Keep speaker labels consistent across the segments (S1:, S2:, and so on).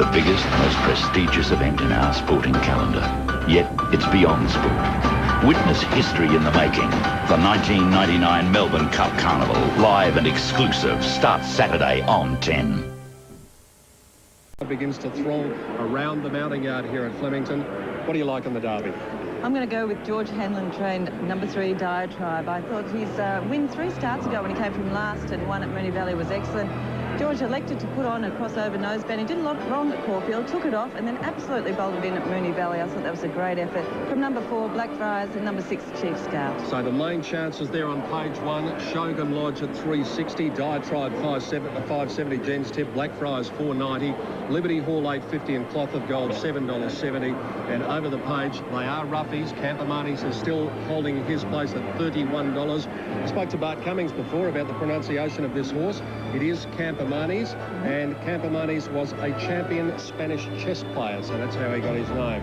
S1: the biggest, most prestigious event in our sporting calendar. Yet it's beyond sport. Witness history in the making. The 1999 Melbourne Cup Carnival, live and exclusive, starts Saturday on 10.
S2: Begins to throng around the mounting yard here at Flemington. What do you like in the Derby?
S3: I'm going to go with George Hanlon, trained number 3 Diatribe. I thought his win 3 starts ago when he came from last and won at Moonee Valley was excellent. George elected to put on a crossover noseband. He did a lot wrong at Caulfield, took it off, and then absolutely bolted in at Moonee Valley. I thought that was a great effort. From number 4, Blackfriars, and number 6, Chief Scout.
S2: So the main chances there on page 1, Shogun Lodge at 360, Diatribe 570, Jen's Tip, Blackfriars 490, Liberty Hall 850, and Cloth of Gold $7.70. And over the page, they are roughies. Campamanis is still holding his place at $31. I spoke to Bart Cummings before about the pronunciation of this horse. It is Campamanis, and Campamanis was a champion Spanish chess player, so that's how he got his name.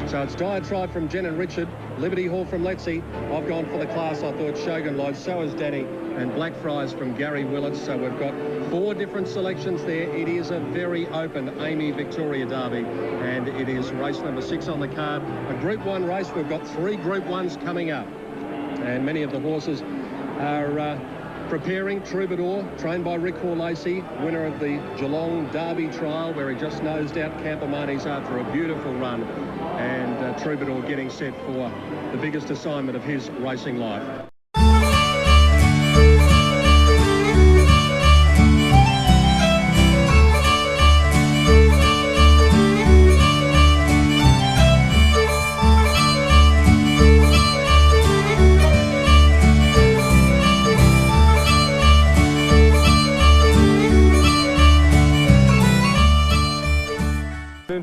S2: So it's Diatribe from Jen and Richard, Liberty Hall from Letsy. I've gone for the class, I thought, Shogun Lodge, so has Danny, and Blackfriars from Gary Willits. So we've got 4 different selections there. It is a very open AAMI Victoria Derby, and it is race number 6 on the card. A Group 1 race. We've got 3 Group 1s coming up, and many of the horses are preparing. Troubadour, trained by Rick Hall-Lacey, winner of the Geelong Derby trial, where he just nosed out Campamanis after a beautiful run. And Troubadour getting set for the biggest assignment of his racing life.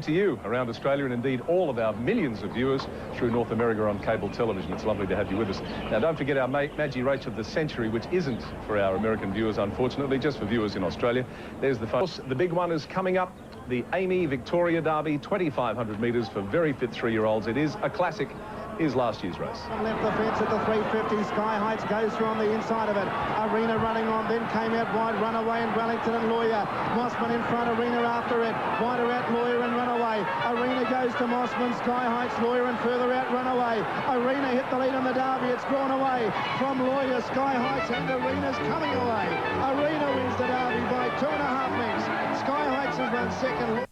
S4: To you around Australia, and indeed all of our millions of viewers through North America on cable television. It's lovely to have you with us. Now, don't forget our Magi Race of the Century, which isn't for our American viewers, unfortunately, just for viewers in Australia. There's the fun. The big one is coming up, the AAMI Victoria Derby, 2,500 metres for very fit 3-year-olds. It is a classic. Is last year's race.
S5: Left the fence at the 350. Sky Heights goes through on the inside of it. Arena running on, then came out wide. Runaway and Wellington and Lawyer. Mossman in front. Arena after it. Wider out Lawyer and Runaway. Arena goes to Mossman. Sky Heights, Lawyer, and further out Runaway. Arena hit the lead on the Derby. It's drawn away from Lawyer. Sky Heights and Arena's coming away. Arena wins the Derby by 2.5 lengths. Sky Heights has run second.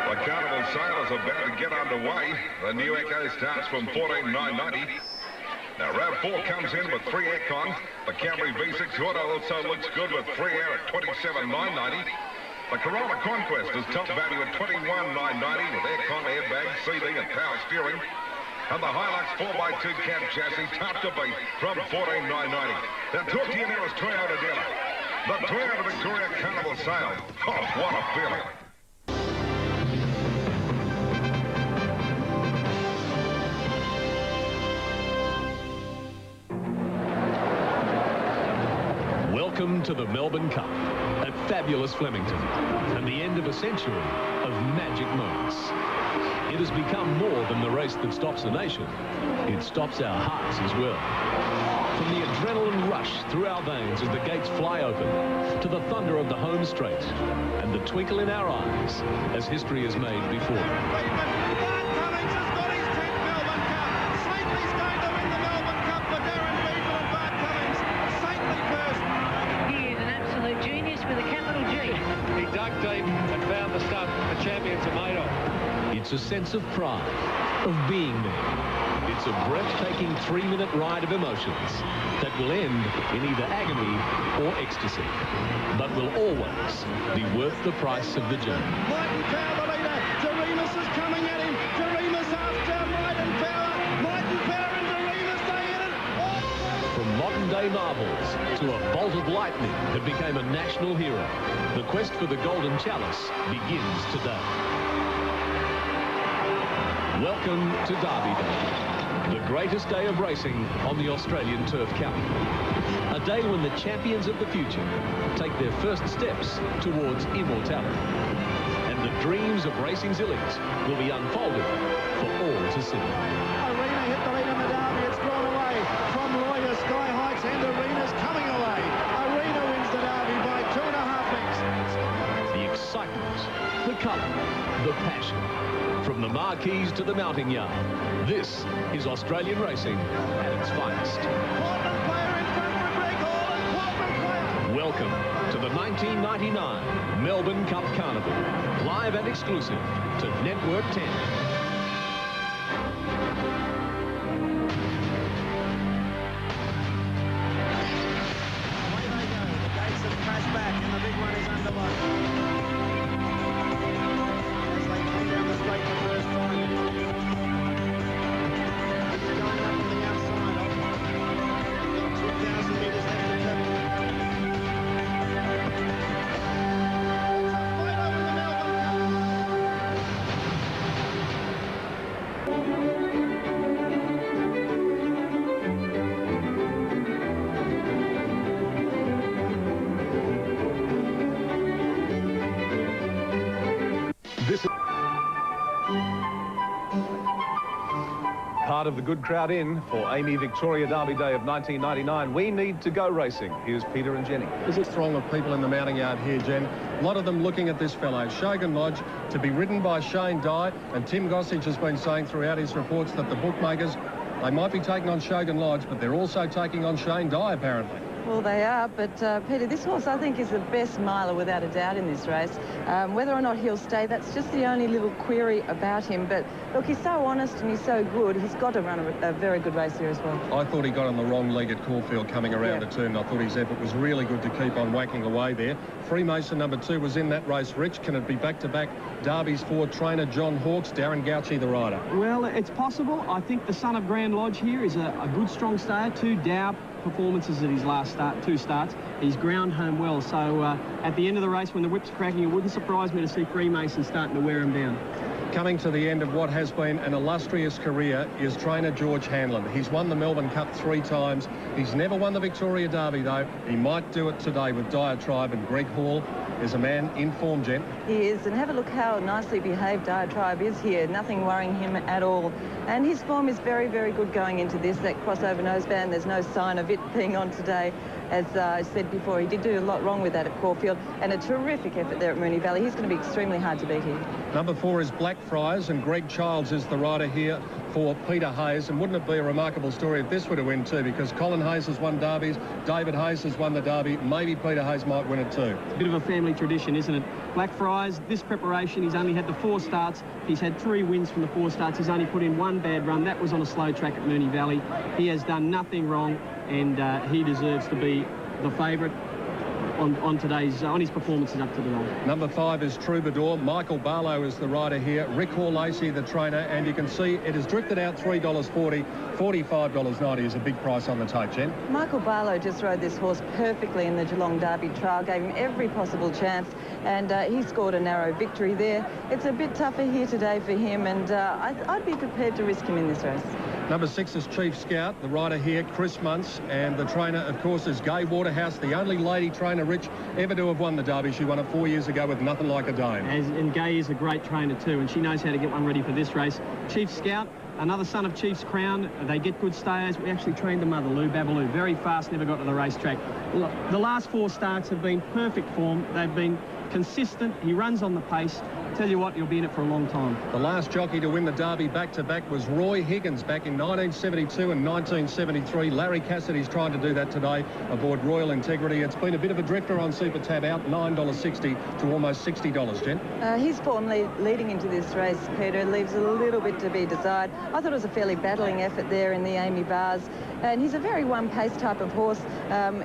S6: The Carnival sale is about to get underway. The new Echo starts from 14,990. Now round 4 comes in with 3 Econ. The Camry V6 Auto also looks good with 3 Air at 27,990. The Corolla Conquest is top value at 21,990 with aircon, airbag, CD and power steering. And the Hilux 4x2 cab chassis top to beat from 14,990. Now talk to you now as Toyota dealer. The Toyota Victoria Carnival sale. Oh, what a feeling.
S7: Welcome to the Melbourne Cup at fabulous Flemington, and the end of a century of magic moments. It has become more than the race that stops a nation. It stops our hearts as well. From the adrenaline rush through our veins as the gates fly open, to the thunder of the home straight, and the twinkle in our eyes as history is made before. It's a sense of pride, of being there. It's a breathtaking 3-minute ride of emotions that will end in either agony or ecstasy, but will always be worth the price of the journey.
S5: Mighty Power, the leader. Doremus is coming at him. Doremus after Mighty Power. Mighty Power and Doremus, they hit it. Oh!
S7: From modern-day marvels to a bolt of lightning that became a national hero, the quest for the Golden Chalice begins today. Welcome to Derby Day, the greatest day of racing on the Australian turf county. A day when the champions of the future take their first steps towards immortality. And the dreams of racing's elites will be unfolded for all to see.
S5: Arena hit the lead in the Derby. It's drawn away from Lawyer. Sky Heights and Arena's coming away. Arena wins the Derby by 2.5 lengths.
S7: The excitement, The colour, the passion. From the marquees to the mounting yard, this is Australian racing at its finest. Welcome to the 1999 Melbourne Cup Carnival, live and exclusive to Network 10.
S4: Part of the good crowd in for AAMI Victoria Derby Day of 1999. We need to go racing. Here's Peter and Jenny.
S2: There's a throng of people in the mounting yard here, Jen. A lot of them looking at this fellow, Shogun Lodge, to be ridden by Shane Dye. And Tim Gossage has been saying throughout his reports that the bookmakers, they might be taking on Shogun Lodge, but they're also taking on Shane Dye, apparently.
S3: Well, they are, but Peter, this horse I think is the best miler without a doubt in this race. Whether or not he'll stay, that's just the only little query about him. But look, he's so honest and he's so good. He's got to run a very good race here as well.
S2: I thought he got on the wrong leg at Caulfield coming around a turn. I thought his effort was really good to keep on whacking away there. Freemason number 2 was in that race. Rich, can it be back-to-back derbies for trainer John Hawkes? Darren Gauci, the rider.
S8: Well, it's possible. I think the son of Grand Lodge here is a good, strong stayer. 2 Dow performances at his last 2 starts. He's ground home well. So at the end of the race, when the whip's cracking, it wouldn't surprise me to see Freemason starting to wear him down.
S2: Coming to the end of what has been an illustrious career is trainer George Hanlon. He's won the Melbourne Cup 3 times. He's never won the Victoria Derby, though. He might do it today with Diatribe, and Greg Hall is a man in form, Jen.
S3: He is, and have a look how nicely behaved Diatribe is here. Nothing worrying him at all. And his form is very, very good going into this. That crossover noseband, there's no sign of it being on today. As I said before, he did do a lot wrong with that at Caulfield, and a terrific effort there at Moonee Valley. He's going to be extremely hard to beat here.
S2: Number 4 is Blackfriars, and Greg Childs is the rider here for Peter Hayes. And wouldn't it be a remarkable story if this were to win too, because Colin Hayes has won derbies, David Hayes has won the derby, maybe Peter Hayes might win it too.
S8: It's a bit of a family tradition, isn't it? Blackfriars, this preparation, he's only had the 4 starts. He's had 3 wins from the 4 starts. He's only put in 1 bad run. That was on a slow track at Moonee Valley. He has done nothing wrong, and he deserves to be the favourite on his performances up to today.
S2: Number 5 is Troubadour. Michael Barlow is the rider here. Rick Hall-Lacey, the trainer, and you can see it has drifted out $3.40. $45.90 is a big price on the tape, Jen.
S3: Michael Barlow just rode this horse perfectly in the Geelong Derby trial, gave him every possible chance, and he scored a narrow victory there. It's a bit tougher here today for him, and I'd be prepared to risk him in this race.
S2: Number 6 is Chief Scout, the rider here, Chris Muntz, and the trainer, of course, is Gay Waterhouse, the only lady trainer, Rich, ever to have won the Derby. She won it 4 years ago with nothing like a dame.
S8: And Gay is a great trainer too, and she knows how to get one ready for this race. Chief Scout, another son of Chief's Crown. They get good stayers. We actually trained the mother, Lou Babaloo, very fast, never got to the racetrack. Look, the last 4 starts have been perfect form. They've been consistent. He runs on the pace. Tell you what, he'll be in it for a long time.
S2: The last jockey to win the Derby back-to-back was Roy Higgins back in 1972 and 1973. Larry Cassidy's trying to do that today aboard Royal Integrity. It's been a bit of a drifter on Super Tab, out $9.60 to almost $60, Jen.
S3: His form leading into this race, Peter, leaves a little bit to be desired. I thought it was a fairly battling effort there in the AAMI bars, and he's a very one-pace type of horse.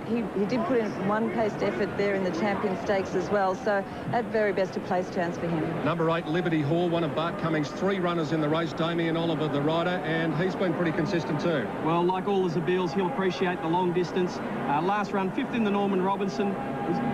S3: He did put in one-paced effort there in the Champion Stakes as well, so at very best a place chance for him.
S2: Number 8, Liberty Hall, one of Bart Cummings' 3 runners in the race, Damien Oliver, the rider, and he's been pretty consistent too.
S8: Well, like all the Zabeels, he'll appreciate the long distance. Last run, 5th in the Norman Robinson,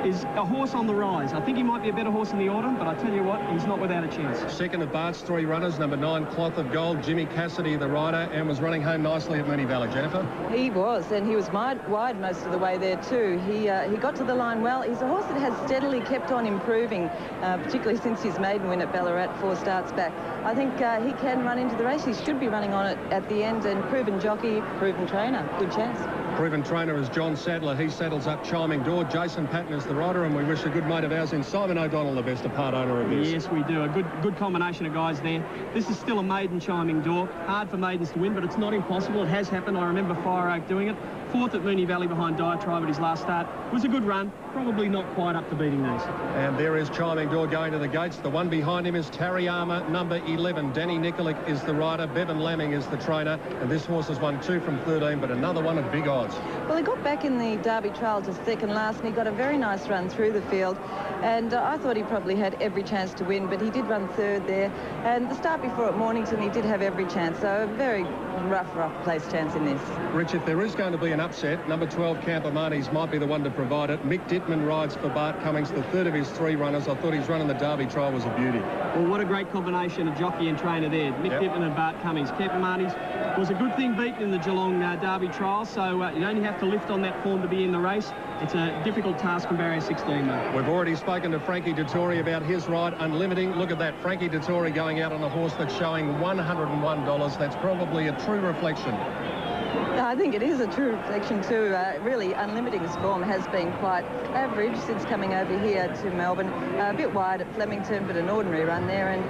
S8: is a horse on the rise. I think he might be a better horse in the autumn, but I tell you what, he's not without a chance.
S2: Second of Bart's 3 runners, number 9, Cloth of Gold, Jimmy Cassidy, the rider, and was running home nicely at Moonee Valley. Jennifer?
S3: He was, and he was wide most of the way there too. He got to the line well. He's a horse that has steadily kept on improving, particularly since his maiden win at Ballarat 4 starts back. I think he can run into the race. He should be running on it at the end, and proven jockey, proven trainer. Good chance.
S2: Proven trainer is John Sadler. He saddles up Chiming Door. Jason Patton is the rider, and we wish a good mate of ours in Simon O'Donnell the best part owner of this.
S8: Yes, we do. A good combination of guys there. This is still a maiden Chiming Door. Hard for maidens to win, but it's not impossible. It has happened. I remember Fire Oak doing it. 4th at Moonee Valley behind Diatribe at his last start. It was a good run. Probably not quite up to beating these.
S2: And there is Chiming Door going to the gates. The one behind him is Tarryama, number 11. Danny Nikolic is the rider. Bevan Lamming is the trainer. And this horse has won 2 from 13, but another one at big odds.
S3: Well, he got back in the Derby trial to second last, and he got a very nice run through the field. And I thought he probably had every chance to win, but he did run 3rd there. And the start before at Mornington, he did have every chance. So a very rough place chance in this.
S2: Rich, if there is going to be an upset, number 12, Campamanes, might be the one to provide it. Mick Dittman rides for Bart Cummings, the 3rd of his 3 runners. I thought his run in the Derby trial was a beauty.
S8: Well, what a great combination of jockey and trainer there. Mick Dittman and Bart Cummings. Campamanes was a good thing beaten in the Geelong Derby trial, so you only have to lift on that form to be in the race. It's a difficult task in barrier 16, though.
S2: We've already spoken to Frankie Dettori about his ride, Unlimiting. Look at that, Frankie Dettori going out on a horse that's showing $101. That's probably a true reflection.
S3: I think it is a true reflection too. Really, Unlimited's form has been quite average since coming over here to Melbourne. A bit wide at Flemington, but an ordinary run there, and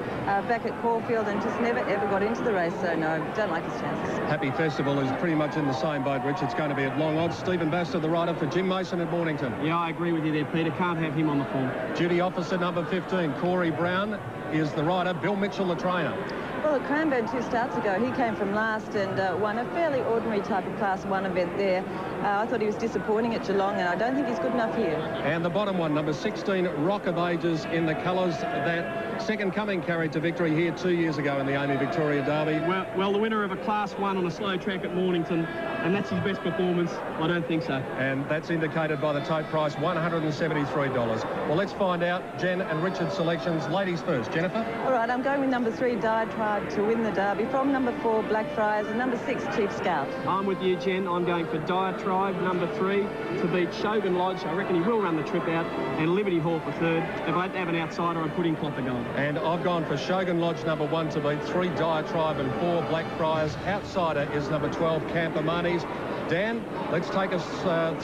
S3: back at Caulfield, and just never ever got into the race. So no, don't like his chances.
S2: Happy Festival is pretty much in the same boat, Rich. It's going to be at long odds. Stephen Baster, the rider for Jim Mason at Mornington.
S8: Yeah, I agree with you there, Peter. Can't have him on the form.
S2: Duty officer number 15, Corey Brown, is the rider. Bill Mitchell, the trainer.
S3: Well, at Cranbourne 2 starts ago, he came from last and won a fairly ordinary type of Class 1 event there. I thought he was disappointing at Geelong, and I don't think he's good enough here.
S2: And the bottom one, number 16, Rock of Ages, in the colours that Second Coming carried to victory here 2 years ago in the AAMI Victoria Derby.
S8: Well, the winner of a Class 1 on a slow track at Mornington, and that's his best performance? I don't think so.
S2: And that's indicated by the tote price, $173. Well, let's find out Jen and Richard's selections. Ladies first. Jennifer?
S3: All right, I'm going with number 3, Diatribe, to win the Derby, from number 4, Blackfriars, and number 6, Chief Scout.
S8: I'm with you, Jen. I'm going for Diatribe, number 3, to beat Shogun Lodge. I reckon he will run the trip out, and Liberty Hall for 3rd. If I had to have an outsider, I'd put in Cloth of Gold.
S2: And I've gone for Shogun Lodge, number 1, to beat 3, Diatribe, and 4, Blackfriars. Outsider is number 12, Campamanes. Dan, let's take us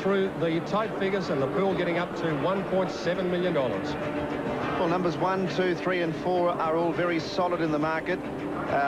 S2: through the tote figures and the pool getting up to $1.7 million.
S5: Well, numbers 1, 2, 3 and 4 are all very solid in the market,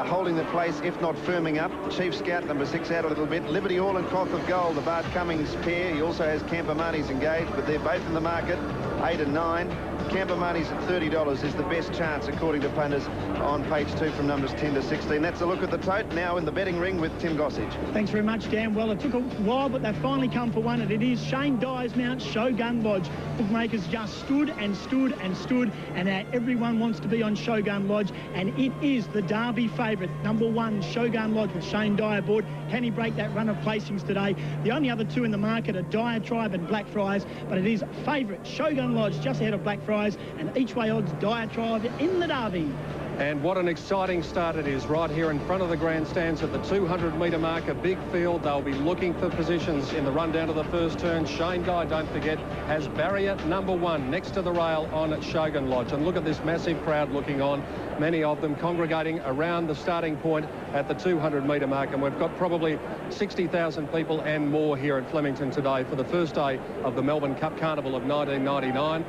S5: holding the place, if not firming up. Chief Scout, number 6, out a little bit. Liberty Hall and Cloth of Gold, the Bart Cummings pair. He also has Campamanes engaged, but they're both in the market, 8 and 9. Campamanes at $30 is the best chance, according to punters, on page 2 from numbers 10 to 16. That's a look at the tote. Now in the betting ring with Tim Gossage.
S9: Thanks very much, Dan. Well, it took a while, but they've finally come for one, and it is Shane Dye's mount, Shogun Lodge. Bookmakers just stood and stood and stood, and now everyone wants to be on Shogun Lodge, and it is the Derby favourite. Number 1, Shogun Lodge, with Shane Dye aboard. Can he break that run of placings today? The only other 2 in the market are Diatribe and Blackfriars, but it is favourite Shogun Lodge just ahead of Blackfriars, and each way odds Diatribe in the Derby.
S2: And what an exciting start it is right here in front of the grandstands at the 200-metre mark, a big field. They'll be looking for positions in the run down to the first turn. Shane Dye, don't forget, has barrier number 1 next to the rail on Shogun Lodge. And look at this massive crowd looking on, many of them congregating around the starting point at the 200-metre mark. And we've got probably 60,000 people and more here at Flemington today for the first day of the Melbourne Cup Carnival of 1999.